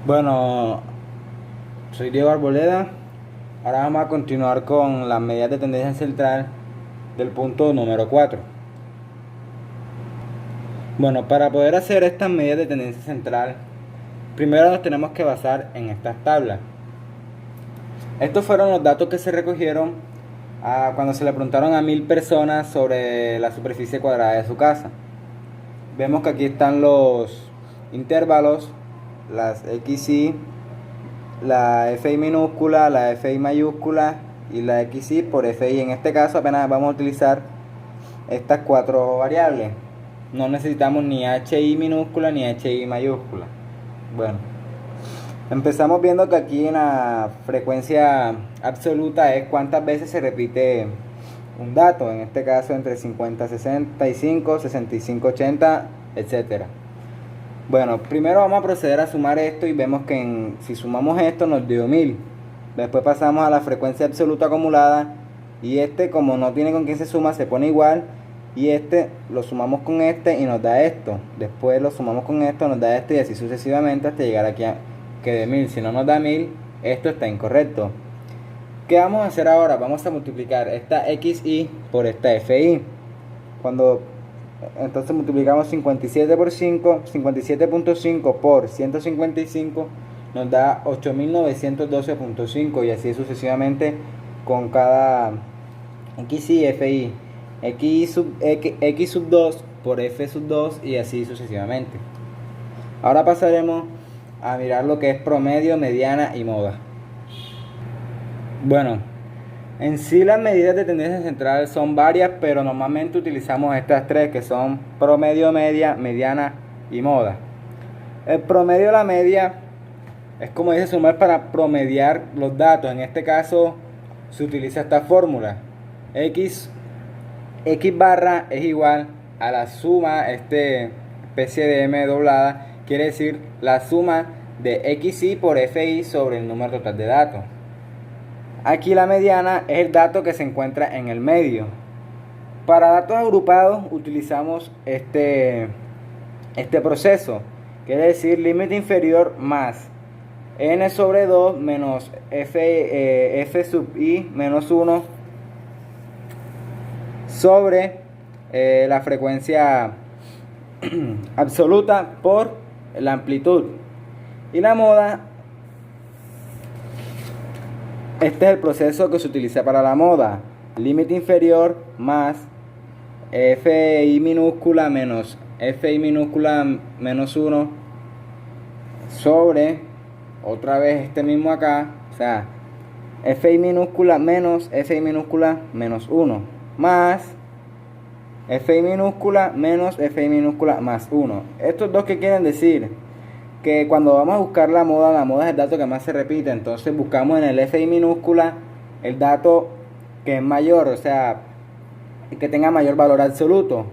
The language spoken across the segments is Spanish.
Bueno, soy Diego Arboleda. Ahora vamos a continuar con las medidas de tendencia central del punto número 4. Bueno, para poder hacer estas medidas de tendencia central, primero nos tenemos que basar en estas tablas. Estos fueron los datos que se recogieron cuando se le preguntaron a 1000 personas sobre la superficie cuadrada de su casa. Vemos que aquí están los intervalos, las XY, la FI minúscula, la FI mayúscula y la XY por FI. En este caso apenas vamos a utilizar estas cuatro variables. No necesitamos ni HI minúscula ni HI mayúscula. Bueno, empezamos viendo que aquí en la frecuencia absoluta es cuántas veces se repite un dato, en este caso entre 50, 65, 65, 80, etcétera. Bueno, primero vamos a proceder a sumar esto y vemos que si sumamos esto nos dio 1000. Después pasamos a la frecuencia absoluta acumulada y este, como no tiene con quién se suma, se pone igual, y este lo sumamos con este y nos da esto. Después lo sumamos con esto, nos da esto, y así sucesivamente hasta llegar aquí a que de 1000. Si no nos da 1000, esto está incorrecto. ¿Qué vamos a hacer ahora? Vamos a multiplicar esta XY por esta FI. Entonces multiplicamos 57 por 5, 57.5 por 155 nos da 8912.5, y así sucesivamente con cada XY, FI, X sub 2 por F sub 2, y así sucesivamente. Ahora pasaremos a mirar lo que es promedio, mediana y moda. Bueno, en sí las medidas de tendencia central son varias, pero normalmente utilizamos estas tres, que son promedio, media, mediana y moda. El promedio de la media es como dice sumar para promediar los datos. En este caso se utiliza esta fórmula. X barra es igual a la suma, especie de M doblada, quiere decir la suma de XY por FI sobre el número total de datos. Aquí la mediana es el dato que se encuentra en el medio. Para datos agrupados utilizamos este proceso. Quiere decir límite inferior más n sobre 2 menos f sub i menos 1 sobre la frecuencia absoluta por la amplitud. Y la moda, este es el proceso que se utiliza para la moda. Límite inferior más FI minúscula menos FI minúscula menos 1 sobre, otra vez este mismo acá, o sea, FI minúscula menos FI minúscula menos 1 más FI minúscula menos FI minúscula más 1. Estos dos, que quieren decir que cuando vamos a buscar la moda es el dato que más se repite. Entonces buscamos en el FI minúscula el dato que es mayor, o sea, el que tenga mayor valor absoluto.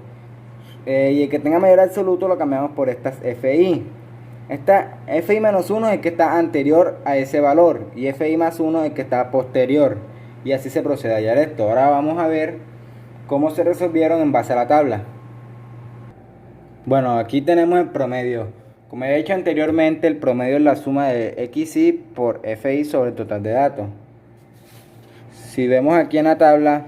Y el que tenga mayor absoluto lo cambiamos por estas FI. Esta FI menos 1 es el que está anterior a ese valor, y FI más 1 es el que está posterior. Y así se procede a hallar esto. Ahora vamos a ver cómo se resolvieron en base a la tabla. Bueno, aquí tenemos el promedio. Como he dicho anteriormente, el promedio es la suma de XY por FI sobre el total de datos. Si vemos aquí en la tabla,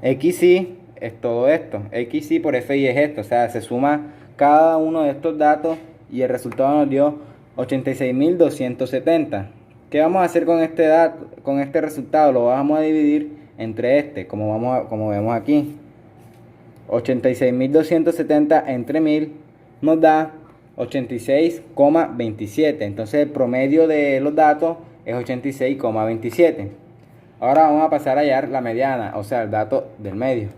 XY es todo esto. XY por FI es esto. O sea, se suma cada uno de estos datos y el resultado nos dio 86.270. ¿Qué vamos a hacer con este dato, con este resultado? Lo vamos a dividir entre como vemos aquí. 86.270 entre 1000 nos da 86,27. Entonces el promedio de los datos es 86,27. Ahora vamos a pasar a hallar la mediana, o sea, el dato del medio.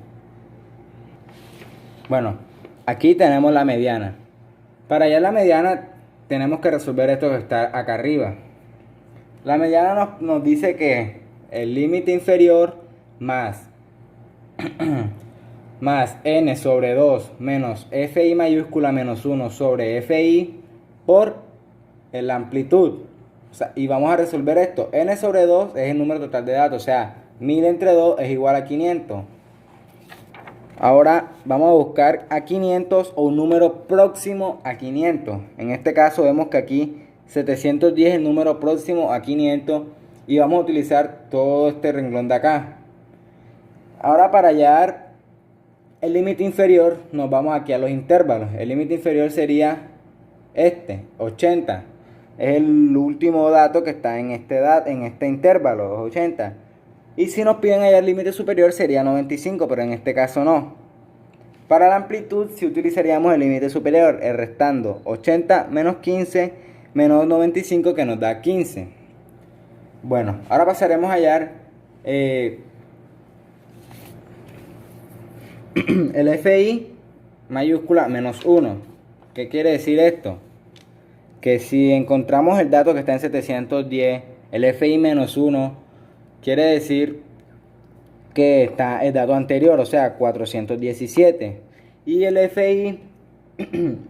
Bueno, aquí tenemos la mediana. Para hallar la mediana tenemos que resolver esto que está acá arriba. La mediana nos dice que el límite inferior más más n sobre 2 menos FI mayúscula menos 1 sobre FI por la amplitud. O sea, y vamos a resolver esto. N sobre 2 es el número total de datos, o sea, 1000 entre 2 es igual a 500. Ahora vamos a buscar a 500 o un número próximo a 500. En este caso vemos que aquí 710 el número próximo a 500 y vamos a utilizar todo este renglón de acá. Ahora para hallar el límite inferior nos vamos aquí a los intervalos. El límite inferior sería este, 80. Es el último dato que está en este intervalo, 80. Y si nos piden hallar el límite superior sería 95, pero en este caso no. Para la amplitud sí utilizaríamos el límite superior, restando 80 menos 15 menos 95 que nos da 15. Bueno, ahora pasaremos a hallar el FI mayúscula menos 1. ¿Qué quiere decir esto? Que si encontramos el dato que está en 710, el FI menos 1 quiere decir que está el dato anterior, o sea 417, y el FI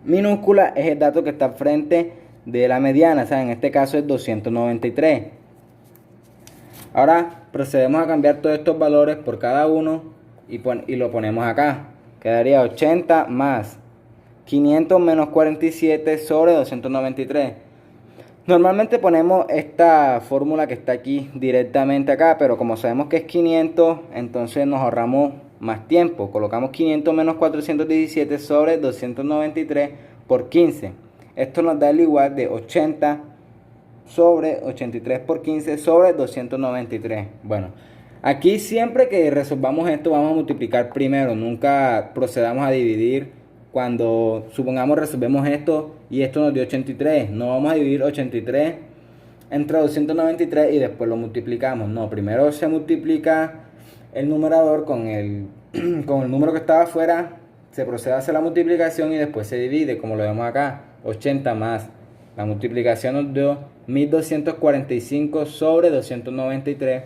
minúscula es el dato que está frente de la mediana, o sea en este caso es 293. Ahora procedemos a cambiar todos estos valores por cada uno y lo ponemos acá. Quedaría 80 más 500 menos 47 sobre 293. Normalmente ponemos esta fórmula que está aquí directamente acá, pero como sabemos que es 500, entonces nos ahorramos más tiempo. Colocamos 500 menos 417 sobre 293 por 15. Esto nos da el igual de 80 sobre 83 por 15 sobre 293. Bueno, aquí siempre que resolvamos esto vamos a multiplicar primero. Nunca procedamos a dividir. Cuando supongamos resolvemos esto y esto nos dio 83, no vamos a dividir 83 entre 293 y después lo multiplicamos. No, primero se multiplica el numerador con el número que estaba afuera, se procede a hacer la multiplicación y después se divide, como lo vemos acá. 80 más la multiplicación nos dio 1245 sobre 293,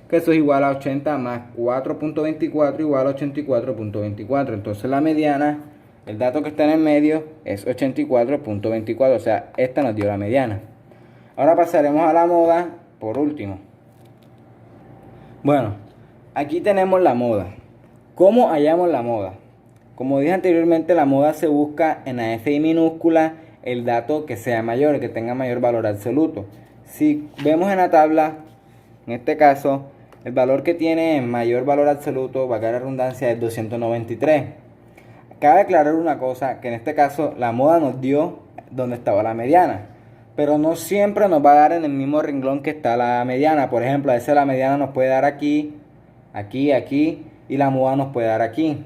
que eso es igual a 80 más 4.24 igual a 84.24. Entonces la mediana, el dato que está en el medio es 84.24, o sea, esta nos dio la mediana. Ahora pasaremos a la moda por último. Bueno, aquí tenemos la moda. ¿Cómo hallamos la moda? Como dije anteriormente, la moda se busca en la FI minúscula el dato que sea mayor, el que tenga mayor valor absoluto. Si vemos en la tabla, en este caso, el valor que tiene mayor valor absoluto, valga la redundancia, es 293. Cabe aclarar una cosa, que en este caso la moda nos dio donde estaba la mediana, pero no siempre nos va a dar en el mismo renglón que está la mediana. Por ejemplo, a veces la mediana nos puede dar aquí, aquí, aquí, y la moda nos puede dar aquí.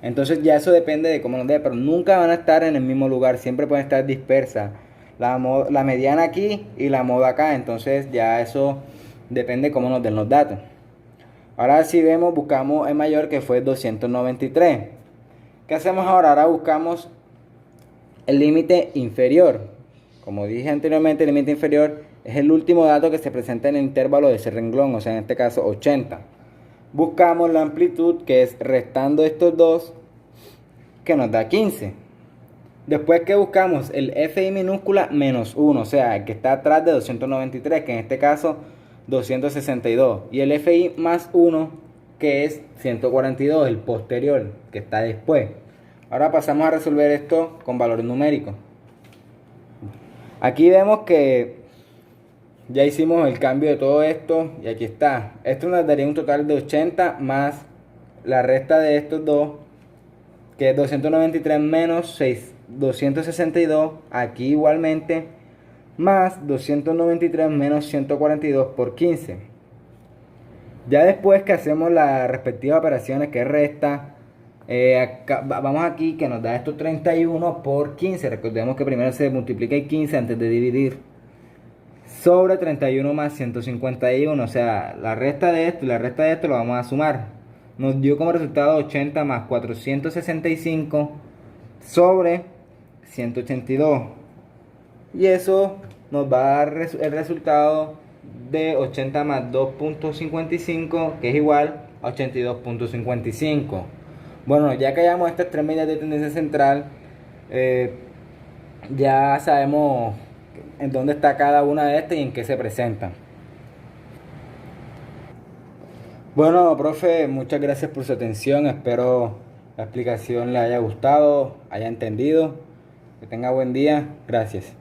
Entonces ya eso depende de cómo nos dé, pero nunca van a estar en el mismo lugar, siempre pueden estar dispersas. La mediana aquí y la moda acá, entonces ya eso depende de cómo nos den los datos. Ahora si vemos, buscamos el mayor que fue 293. ¿Qué hacemos ahora? Ahora buscamos el límite inferior. Como dije anteriormente, el límite inferior es el último dato que se presenta en el intervalo de ese renglón, o sea en este caso 80. Buscamos la amplitud, que es restando estos dos, que nos da 15. Después que buscamos el FI minúscula menos 1, o sea el que está atrás de 293, que en este caso 262. Y el FI más 1, que es 142, el posterior, que está después. Ahora pasamos a resolver esto con valores numéricos. Aquí vemos que ya hicimos el cambio de todo esto y aquí está. Esto nos daría un total de 80 más la resta de estos dos, que es 293 menos 262, aquí igualmente, más 293 menos 142 por 15. Ya después que hacemos las respectivas operaciones, que resta, vamos aquí que nos da esto 31 por 15. Recordemos que primero se multiplica el 15 antes de dividir. Sobre 31 más 151, o sea, la resta de esto y la resta de esto lo vamos a sumar. Nos dio como resultado 80 más 465 sobre 182. Y eso nos va a dar el resultado de 80 más 2.55, que es igual a 82.55. Bueno, ya que hayamos estas tres medidas de tendencia central, ya sabemos en dónde está cada una de estas y en qué se presentan. Bueno, profe, muchas gracias por su atención. Espero la explicación le haya gustado, haya entendido. Que tenga buen día. Gracias.